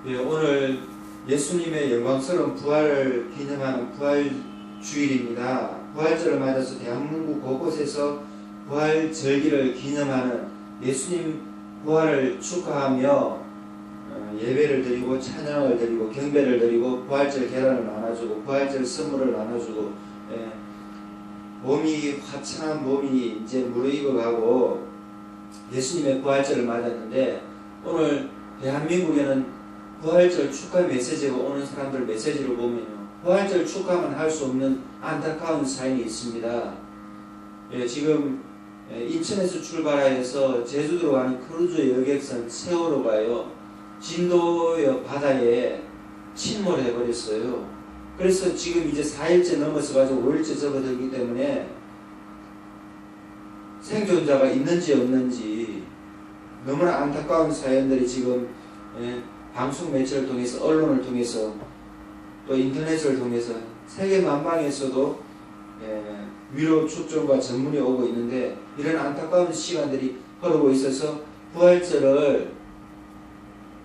예, 오늘 예수님의 영광스러운 부활을 기념하는 부활주일입니다. 부활절을 맞아서 대한민국 곳곳에서 부활절기를 기념하는 예수님 부활을 축하하며 예배를 드리고 찬양을 드리고 경배를 드리고 부활절 계란을 나눠주고 부활절 선물을 나눠주고, 몸이 화창한 몸이 이제 무르익어가고 예수님의 부활절을 맞았는데, 오늘 대한민국에는 부활절 축하 메시지가 오는 사람들 메시지를 보면요, 부활절 축하만 할 수 없는 안타까운 사연이 있습니다. 지금 인천에서 출발하여서 제주도로 가는 크루즈 여객선 세월호가요, 진도의 바다에 침몰해버렸어요. 그래서 지금 이제 4일째 넘어서 가지고 5일째 접어들기 때문에 생존자가 있는지 없는지 너무나 안타까운 사연들이 지금 방송 매체를 통해서, 언론을 통해서, 또 인터넷을 통해서 세계 만방에서도 위로 축전과 전문이 오고 있는데, 이런 안타까운 시간들이 흐르고 있어서 부활절을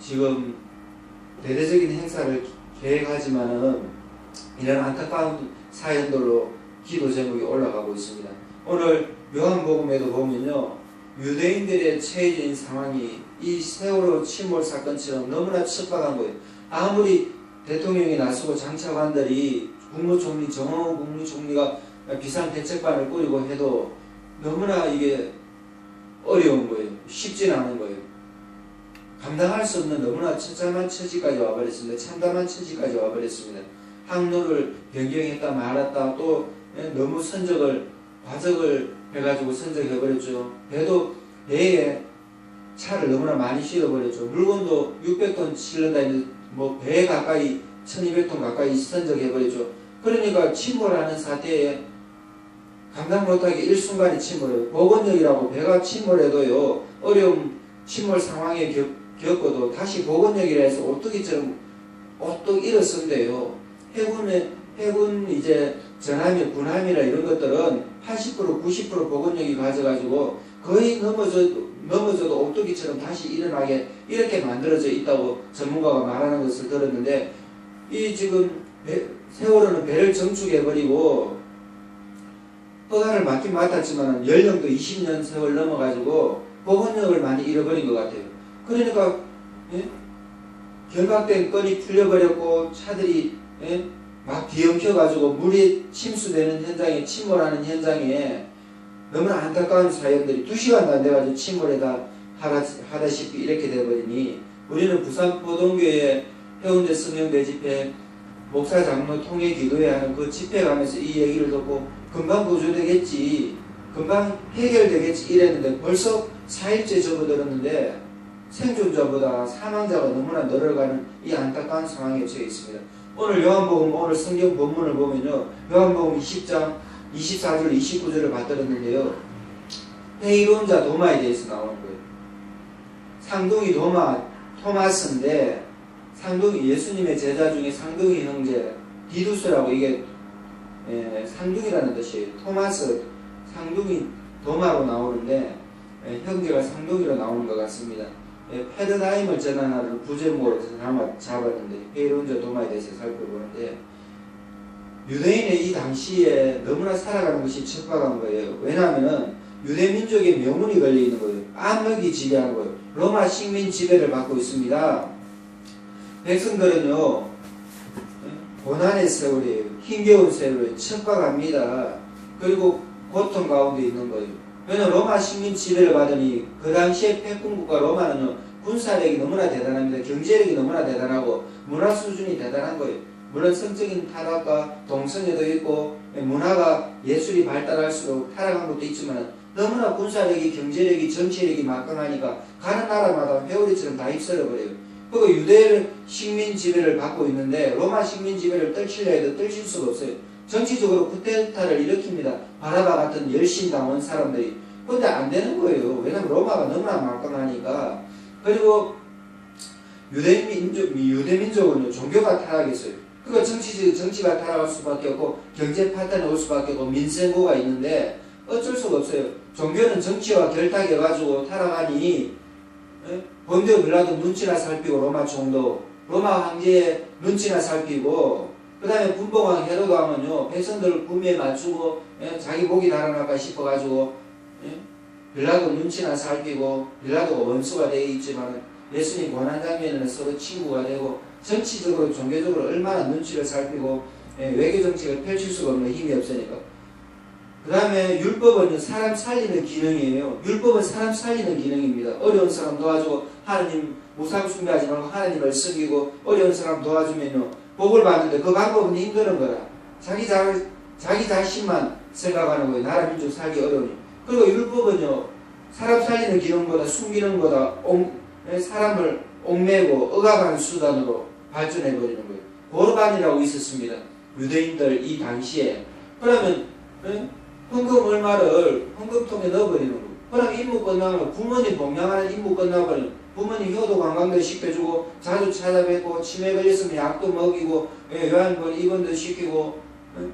지금 대대적인 행사를 계획하지만은 이런 안타까운 사연들로 기도 제목이 올라가고 있습니다. 오늘 요한복음에도 보면요, 유대인들의 처해진 상황이 이 세월호 침몰 사건처럼 너무나 척박한 거예요. 아무리 대통령이 나서고 장차관들이 국무총리, 정홍원 국무총리가 비상대책반을 꾸리고 해도 너무나 이게 어려운 거예요. 쉽지는 않은 거예요. 감당할 수 없는 너무나 처참한 처지까지 와버렸습니다. 참담한 처지까지 와버렸습니다. 항로를 변경했다 말았다, 또 너무 과적을 해가지고 선적해버렸죠. 배도 배에 차를 너무나 많이 실어버렸죠. 물건도 600톤 실는다 했는데 배 가까이 1200톤 가까이 선적해버렸죠. 그러니까 침몰하는 사태에 감당 못하게 일순간에 침몰해요. 복원역이라고 배가 침몰해도요, 어려운 침몰 상황에 겪어도 다시 복원역이라 해서 오뚜기처럼 오뚝 일어선대요. 해군 이제 전함이, 군함이나 이런 것들은 80% 90% 복원력이 가져가지고 거의 넘어져도 오뚜기처럼 다시 일어나게 이렇게 만들어져 있다고 전문가가 말하는 것을 들었는데, 이 지금 세월호는 배를 정축해버리고 허가를 맞긴 맡았지만 연령도 20년 세월 넘어가지고 복원력을 많이 잃어버린 것 같아요. 그러니까 결박된 건이 풀려버렸고 차들이 막 뒤엉켜가지고 물이 침수되는 현장에, 침몰하는 현장에 너무나 안타까운 사연들이 2시간도 안 돼가지고 침몰에다 하다시피 이렇게 돼버리니, 우리는 부산 포동교회 해운대 성령대 집회 목사 장로 통해 기도회 하는 그 집회 가면서 이 얘기를 듣고 금방 구조되겠지, 금방 해결되겠지 이랬는데 벌써 4일째 접어들었는데 생존자보다 사망자가 너무나 늘어가는 이 안타까운 상황에 처해 있습니다. 오늘 요한복음, 오늘 성경 본문을 보면요, 요한복음 20장 24절 29절을 받들었는데요, 회의로운 자 도마에 대해서 나오는 거예요. 상둥이 토마스인데, 예수님의 제자 중에 상둥이 형제 디두스라고, 이게 상둥이라는 뜻이에요. 토마스, 상둥이 도마로 나오는데 형제가 상둥이로 나오는 것 같습니다. 패러다임을 전환하는 부제목으로 잡았는데, 회의로운 자 도마에 대해서 살펴보는데, 유대인의 이 당시에 너무나 살아가는 것이 척박한 거예요. 왜냐하면 유대민족의 명운이 걸려있는 거예요. 암흑이 지배하는 거예요. 로마 식민 지배를 받고 있습니다. 백성들은요, 고난의 세월이에요. 힘겨운 세월이에요. 척박합니다. 그리고 고통 가운데 있는 거예요. 왜냐하면 로마 식민 지배를 받으니 그 당시에 패권국가 로마는요, 군사력이 너무나 대단합니다. 경제력이 너무나 대단하고 문화 수준이 대단한 거예요. 물론 성적인 타락과 동성애도 있고 문화가, 예술이 발달할수록 타락한 것도 있지만 너무나 군사력이, 경제력이, 정치력이 막강하니까 가는 나라마다 회오리처럼 다 휩쓸어버려요. 그리고 유대 식민 지배를 받고 있는데 로마 식민 지배를 떨치려 해도 떨칠 수가 없어요. 정치적으로 쿠데타를 일으킵니다. 바라바 같은 열심당원 사람들이. 근데 안 되는 거예요. 왜냐면 로마가 너무나 막강하니까. 그리고 유대민족은 종교가 타락했어요. 그러니까 정치가 타락할 수밖에 없고 경제 파탄이 올 수밖에 없고 민생고가 있는데 어쩔 수가 없어요. 종교는 정치와 결탁해가지고 타락하니 본디오 빌라도 눈치나 살피고 로마 총독 로마 황제의 눈치나 살피고, 그 다음에 분봉왕 헤로도 하면요, 백성들 구미에 맞추고, 자기 목이 달아날까 싶어가지고, 빌라도 눈치나 살피고, 빌라도가 원수가 되어 있지만, 예수님 고난 장면에는 서로 친구가 되고, 정치적으로, 종교적으로 얼마나 눈치를 살피고, 외교 정책을 펼칠 수가 없는 힘이 없으니까. 그 다음에 율법은 사람 살리는 기능이에요. 율법은 사람 살리는 기능입니다. 어려운 사람 도와주고, 하나님 무상 숭배하지 말고 하나님을 섬기고, 어려운 사람 도와주면요, 복을 받는데 그 방법은 힘드는 거라. 자기 자신만 생각하는 거예요. 나라 민족 살기 어려우니. 그리고 율법은요, 사람 살리는 기능보다 숨기는 거다 사람을 옥매고 억압하는 수단으로 발전해버리는 거예요. 고르반이라고 있었습니다. 유대인들 이 당시에. 그러면 헌금 얼마를 헌금통에 넣어버리는 거예요. 그럼 임무 끝나면 부모님 봉양하는 임무 끝나버리면 부모님 효도 관광도 시켜주고 자주 찾아뵙고 치매 걸렸으면 약도 먹이고 요양원 입원도 시키고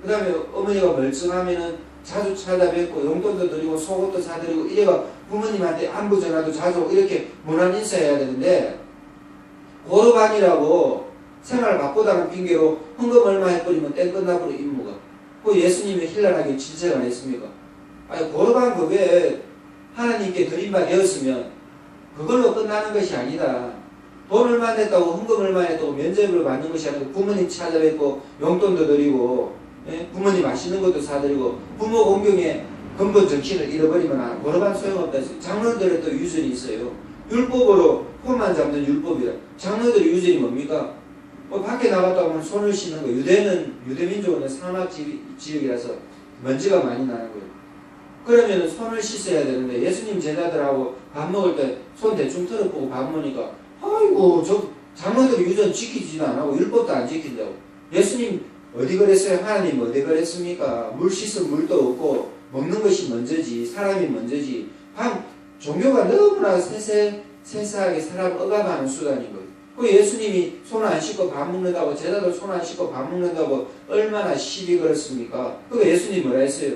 그 다음에 어머니가 멀쩡하면은 자주 찾아뵙고 용돈도 드리고 속옷도 사드리고 이래가 부모님한테 안부 전화도 자주 오고 이렇게 문안 인사해야 되는데 고르반이라고 생활 바쁘다는 핑계로 헌금 얼마 해버리면 땡 끝나버려 임무가. 그 예수님이 힐난하게 질책 안 했습니까? 아니 고르반 그게 하나님께 드린 바 되었으면 그걸로 끝나는 것이 아니다. 돈 얼마 냈다고 헌금 얼마 냈다고 면접을 받는 것이 아니고 부모님 찾아뵙고 용돈도 드리고 부모님 맛있는 것도 사드리고 부모 공경에 근본 정신을 잃어버리면 고르반 소용없다. 장로들의 또 유전이 있어요. 율법으로 혼만 잡는 율법이라. 장로들의 유전이 뭡니까? 밖에 나갔다 오면 손을 씻는 거. 유대민족은 사막 지역이라서 먼지가 많이 나는 거예요. 그러면 손을 씻어야 되는데 예수님 제자들하고 밥 먹을 때 손 대충 털어보고 밥 먹으니까 아이고 저 장로들이 유전 지키지도 안 하고 율법도 안 지킨다고. 예수님 어디 그랬어요? 하나님 어디 그랬습니까? 물 씻은 물도 없고 먹는 것이 먼저지 사람이 먼저지. 종교가 너무나 세세하게 사람을 억압하는 수단인 거예요. 그 예수님이 손 안 씻고 밥 먹는다고 제자들 손 안 씻고 밥 먹는다고 얼마나 시비 걸었습니까? 그 예수님 뭐라 했어요?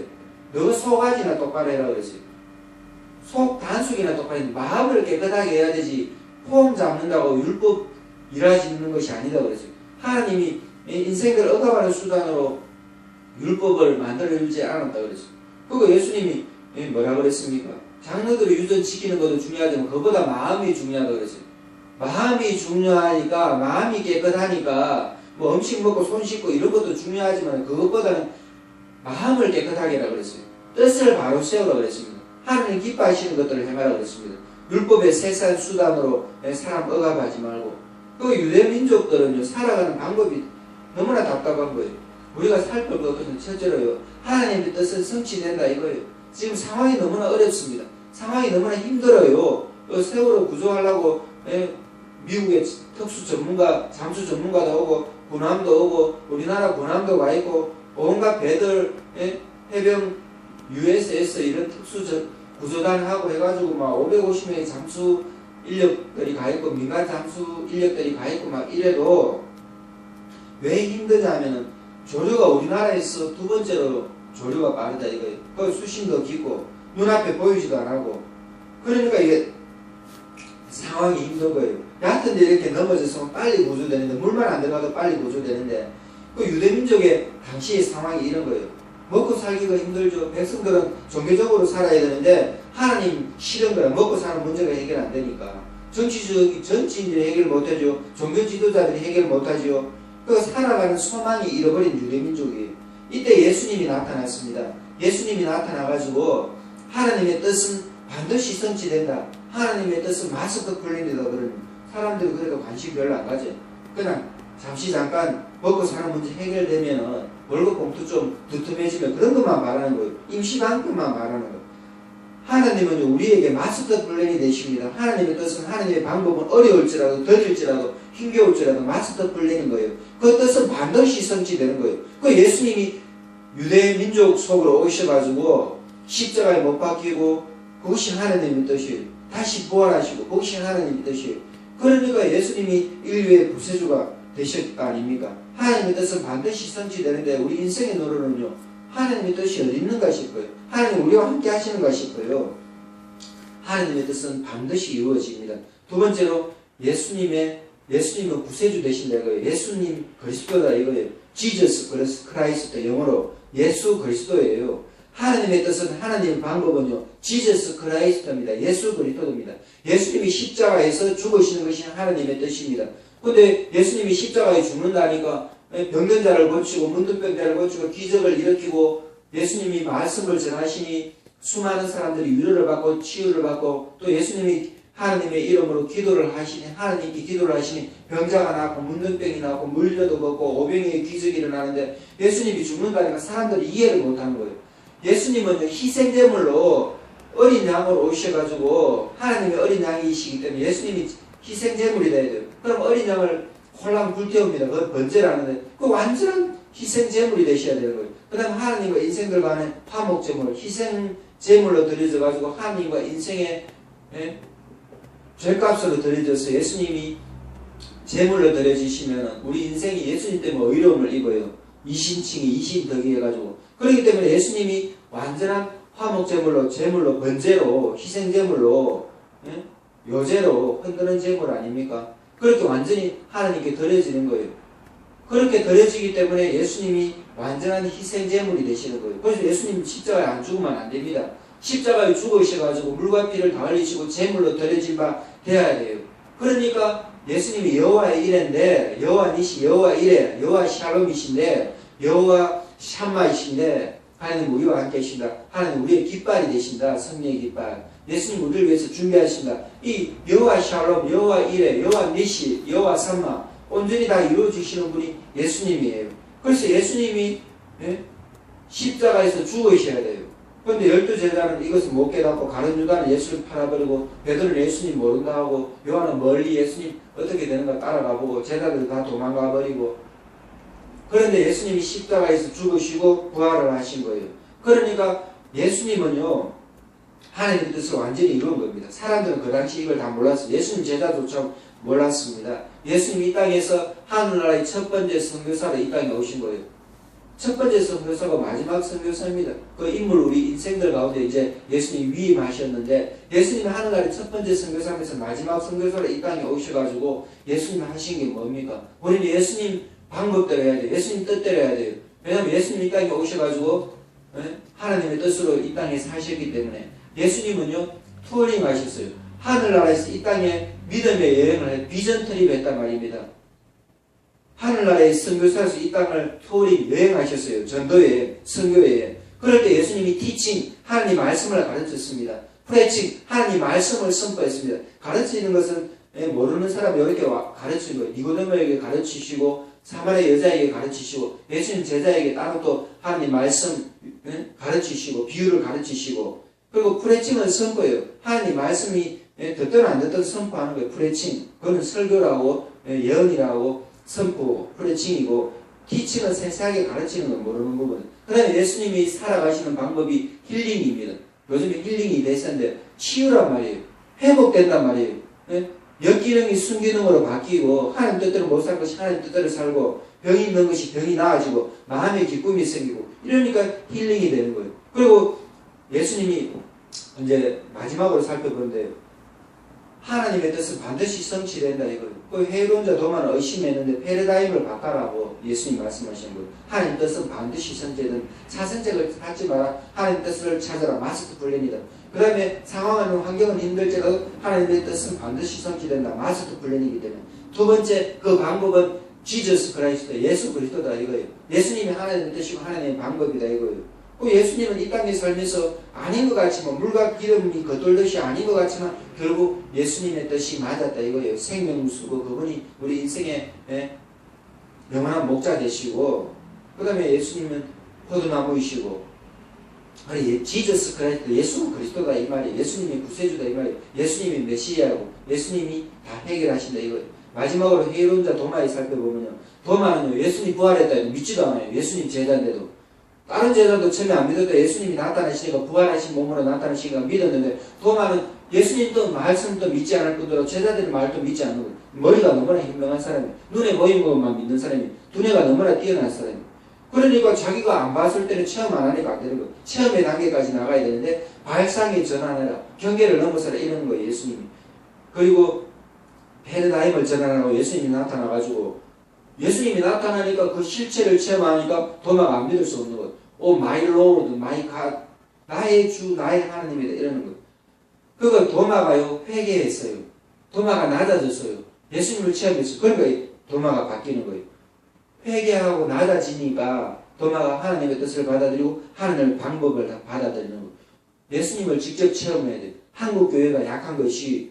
너 속아지나 똑바로 해라 그랬어요. 속 단속이나 똑바로 했는데 마음을 깨끗하게 해야 되지 폼 잡는다고 율법 일하시는 것이 아니다 그랬어요. 하나님이 인생을 억압하는 수단으로 율법을 만들어주지 않았다 그랬어요. 그리고 예수님이 뭐라 그랬습니까? 장로들의 유전 지키는 것도 중요하지만 그보다 마음이 중요하다 그랬어요. 마음이 중요하니까 마음이 깨끗하니까 뭐 음식 먹고 손 씻고 이런 것도 중요하지만 그것보다는 마음을 깨끗하게 하라 그랬어요. 뜻을 바로 세우라 그랬습니다. 하나님 기뻐하시는 것들을 해봐라 그랬습니다. 율법의 세세한 수단으로 사람 억압하지 말고. 그 유대민족들은요 살아가는 방법이 너무나 답답한 거예요. 우리가 살펴볼 것은 첫째로요 하나님의 뜻은 성취된다 이거예요. 지금 상황이 너무나 어렵습니다. 상황이 너무나 힘들어요. 세월호 구조하려고 미국의 특수 전문가, 잠수 전문가도 오고 군함도 오고 우리나라 군함도 와 있고 온갖 배들 해병 USS 이런 특수 구조단하고 해가지고 막 550명의 잠수 인력들이 가 있고 민간 잠수 인력들이 가 있고 막 이래도 왜 힘드냐면은 조류가 우리나라에서 두 번째로 조류가 빠르다 이거예요. 그 수심도 깊고 눈앞에 보이지도 안 하고 그러니까 이게 상황이 힘든 거예요. 얕은 데 이렇게 넘어져서 빨리 구조되는데 물만 안 들어가도 빨리 구조되는데 그 유대민족의 당시의 상황이 이런 거예요. 먹고 살기가 힘들죠. 백성들은 종교적으로 살아야 되는데 하나님 싫은 거야. 먹고 사는 문제가 해결 안 되니까. 정치인들이 해결 못하죠. 종교 지도자들이 해결 못하죠. 그 살아가는 소망이 잃어버린 유대민족이에요. 이때 예수님이 나타났습니다. 예수님이 나타나가지고 하나님의 뜻은 반드시 성취된다. 하나님의 뜻은 마스터 플랜이다. 그러면 사람들이 그래도 관심 별로 안 가죠. 그냥 잠시 잠깐 먹고 사는 문제 해결되면은 월급 봉투 좀 두툼해지면 그런 것만 말하는 거예요. 임시방편만 말하는 거예요. 하나님은 우리에게 마스터 플랜이 되십니다. 하나님의 뜻은 하나님의 방법은 어려울지라도 더딜지라도 힘겨울지라도 마스터 플랜인 거예요. 그 뜻은 반드시 성취되는 거예요. 그 예수님이 유대 민족 속으로 오셔가지고 십자가에 못 박히고 그것이 하나님의 뜻이에요. 다시 부활하시고 그것이 하나님의 뜻이에요. 그러니까 예수님이 인류의 구세주가 되셨다 아닙니까? 하나님의 뜻은 반드시 성취되는데 우리 인생의 노릇은요 하나님의 뜻이 어디 있는가 싶어요. 하나님 우리와 함께 하시는가 싶어요. 하나님의 뜻은 반드시 이루어집니다. 두 번째로 예수님의 예수님은 구세주 되신다 이거예요. 예수님 그리스도다 이거예요. 지저스 크라이스트, 영어로 예수 그리스도예요. 하나님의 뜻은, 하나님의 방법은요, 지저스 크라이스트입니다. 예수 그리스도입니다. 예수님이 십자가에서 죽으시는 것이 하나님의 뜻입니다. 근데 예수님이 십자가에 죽는다니까 병든 자를 고치고 문둥병 자를 고치고 기적을 일으키고 예수님이 말씀을 전하시니 수많은 사람들이 위로를 받고 치유를 받고 또 예수님이 하나님의 이름으로 기도를 하시니, 하나님께 기도를 하시니 병자가 낫고 문둥병이 낫고 물려도 걷고 오병이의 기적이 일어나는데 예수님이 죽는다니까 사람들이 이해를 못하는 거예요. 예수님은 희생제물로 어린 양으로 오셔가지고 하나님의 어린 양이시기 때문에 예수님이 희생제물이 돼야 돼요. 그럼 어린 양을 홀랑 불태웁니다. 그걸 번제라는데 그 완전한 희생제물이 되셔야 되는 거예요. 그 다음 하나님과 인생들 간의 화목제물, 희생제물로 드려져가지고 하나님과 인생의 죄값으로 드려져서 예수님이 제물로 드려지시면 우리 인생이 예수님 때문에 의로움을 입어요. 이신칭이 이신덕이 해가지고. 그렇기 때문에 예수님이 완전한 화목제물로, 제물로, 번제로, 희생제물로, 요제로 흔드는 제물 아닙니까? 그렇게 완전히 하나님께 드려지는 거예요. 그렇게 드려지기 때문에 예수님이 완전한 희생제물이 되시는 거예요. 그래서 예수님 십자가에 안 죽으면 안 됩니다. 십자가에 죽으셔가지고 물과 피를 다 흘리시고 제물로 드려진 바 되어야 돼요. 그러니까 예수님이 여호와의 이레인데, 여호와 니시, 여호와 이레, 여호와 샬롬이신데, 여호와 샴마이신데 하나님 우리와 함께 계신다. 하나님 우리의 깃발이 되신다. 성령의 깃발. 예수님 우리를 위해서 준비하신다. 이 여호와 샬롬, 여호와 이레, 여호와 니시, 여호와 샴마 온전히 다 이루어지시는 분이 예수님이에요. 그래서 예수님이 십자가에서 죽으셔야 돼요. 그런데 12제자는 이것을 못 깨닫고 가룟 유다는 예수를 팔아버리고 베드로는 예수님 모른다 하고 요한은 멀리 예수님 어떻게 되는가 따라가보고 제자들 다 도망가버리고 그런데 예수님이 십자가에서 죽으시고 부활을 하신 거예요. 그러니까 예수님은요 하나님의 뜻을 완전히 이룬 겁니다. 사람들은 그 당시 이걸 다 몰랐어요. 예수님 제자조차 몰랐습니다. 예수님이 이 땅에서 하늘나라의 첫 번째 선교사로 이 땅에 오신 거예요. 첫 번째 선교사가 마지막 선교사입니다. 그 인물 우리 인생들 가운데 이제 예수님이 위임하셨는데 예수님이 하늘나라의 첫 번째 선교사면서 마지막 선교사로 이 땅에 오셔가지고 예수님이 하신 게 뭡니까? 우리는 예수님 방법대로 해야 돼요. 예수님 뜻대로 해야 돼요. 왜냐하면 예수님이 이 땅에 오셔가지고 하나님의 뜻으로 이 땅에 사셨기 때문에 예수님은요 투어링 하셨어요. 하늘나라에서 이 땅에 믿음의 여행을 해 비전 트립 했단 말입니다. 하늘나라의 선교사에서 이 땅을 투어링 여행하셨어요. 전도여행, 선교여행. 그럴 때 예수님이 티칭, 하나님 말씀을 가르쳤습니다. 프레칭, 하나님 말씀을 선포했습니다. 가르치는 것은 모르는 사람이 이렇게 가르치는 거예요. 니고데모에게 가르치시고 사마리아 여자에게 가르치시고 예수님 제자에게 따로 또 하나님 말씀 가르치시고 비유를 가르치시고 그리고 프레칭은 선포예요. 하나님 말씀이 듣든 안 듣든 선포하는 거예요. 프레칭. 그거는 설교라고 예언이라고 선포, 프레칭이고 티칭은 세세하게 가르치는 건 모르는 부분. 그 다음에 예수님이 살아가시는 방법이 힐링입니다. 요즘에 힐링이 대세인데 치유란 말이에요. 회복된단 말이에요. 역기능이 순기능으로 바뀌고 하나님 뜻대로 못 살 것이 하나님 뜻대로 살고 병이 있는 것이 병이 나아지고 마음의 기쁨이 생기고 이러니까 힐링이 되는 거예요. 그리고 예수님이 이제 마지막으로 살펴보는데 하나님의 뜻은 반드시 성취된다 이거예요. 그 헤롯자 도마는 의심했는데 패러다임을 바꿔라고 예수님 말씀하신 거예요. 하나님 뜻은 반드시 성취되는 사선책을 찾지 마라. 하나님 뜻을 찾아라. 마스터 플랜이다. 그 다음에 상황은 환경은 힘들지라도 하나님의 뜻은 반드시 성취된다. 마스터 플랜이기 때문에 두 번째 그 방법은 지저스 크라이스트 예수 그리스도다 이거예요. 예수님이 하나님의 뜻이고 하나님의 방법이다 이거예요. 예수님은 이 땅에 살면서 아닌 것 같지만 물과 기름이 겉돌듯이 아닌 것 같지만 결국 예수님의 뜻이 맞았다 이거예요. 생명수고 그분이 우리 인생의 영원한 목자 되시고 그 다음에 예수님은 포도나무이시고 지저스 크라이스트 예수는 그리스도다 이 말이에요. 예수님이 구세주다 이 말이에요. 예수님이 메시아고 예수님이 다 해결하신다 이거예요. 마지막으로 헤롯자 도마에 살펴보면요. 도마는요 예수님 부활했다 해도 믿지도 않아요. 예수님 제자인데도 다른 제자도 처음에 안 믿었다. 예수님이 나타나시니까 부활하신 몸으로 나타나시니까 믿었는데 도마는 예수님도 말씀도 믿지 않을 뿐더러 제자들의 말도 믿지 않는 거예요. 머리가 너무나 현명한 사람이에요. 눈에 보이는 것만 믿는 사람이에요. 두뇌가 너무나 뛰어난 사람이에요. 그러니까 자기가 안 봤을 때는 체험 안 하니까 안 되는 거예요. 체험의 단계까지 나가야 되는데 발상의 전환해라. 경계를 넘어서라 이러는 거예요. 예수님이. 그리고 패러다임을 전환하고 예수님이 나타나가지고 예수님이 나타나니까 그 실체를 체험하니까 도마가 안 믿을 수 없는 것. 오 마이 로드 마이 갓 나의 주 나의 하나님이다 이러는 것. 그거 도마가요 회개했어요. 도마가 낮아졌어요. 예수님을 체험했어요. 그러니까 도마가 바뀌는 거예요. 회개하고 낮아지니까 도마가 하나님의 뜻을 받아들이고 하나님의 방법을 다 받아들이는 거예요. 예수님을 직접 체험해야 돼요. 한국 교회가 약한 것이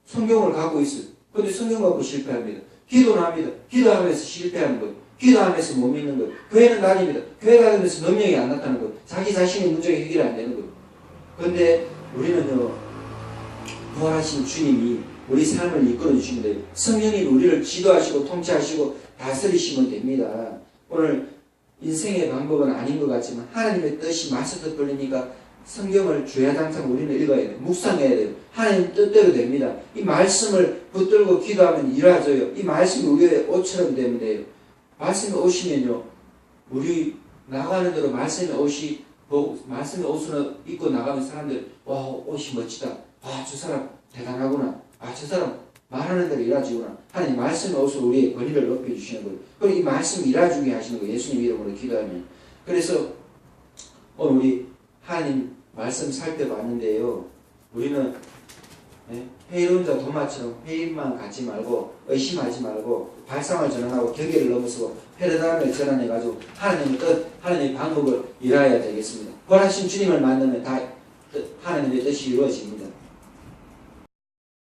성경을 갖고 있어요. 그런데 성경 갖고 실패합니다. 기도는 합니다. 기도하면서 실패하는 거예요. 기도하면서 못 믿는 거예요. 교회는 다닙니다. 교회 다니면서 능력이 안 나타나는 거예요. 자기 자신의 문제가 해결이 안 되는 거예요. 그런데 우리는요, 부활하신 주님이 우리 삶을 이끌어 주시면 돼요. 성령이 우리를 지도하시고 통치하시고 다스리시면 됩니다. 오늘 인생의 방법은 아닌 것 같지만 하나님의 뜻이 마스터 걸리니까 성경을 주야장창 우리는 읽어야 돼요. 묵상해야 돼요. 하나님 뜻대로 됩니다. 이 말씀을 붙들고 기도하면 이루어져요. 이 말씀이 우리의 옷처럼 되면 돼요. 말씀이 오시면요, 우리 나가는 대로 말씀의 옷이 말씀의 옷을 입고 나가면 사람들 와 옷이 멋지다. 와 저 사람 대단하구나. 아 저 사람 말하는 대로 일하지구나. 하나님 말씀의 옷을 우리의 권위를 높여주시는 거예요. 그리고 이 말씀 일하주게 하시는 거예요. 예수님 이름으로 기도하면. 그래서 오늘 우리 하나님 말씀 살펴봤는데요. 우리는 회의로운 자 도마처럼 회의만 갖지 말고 의심하지 말고 발상을 전환하고 경계를 넘어서고 패러다임을 전환해가지고 하나님의 뜻, 하나님의 방법을 일하여야 되겠습니다. 부활하신 주님을 만나면 다 하나님의 뜻이 이루어집니다.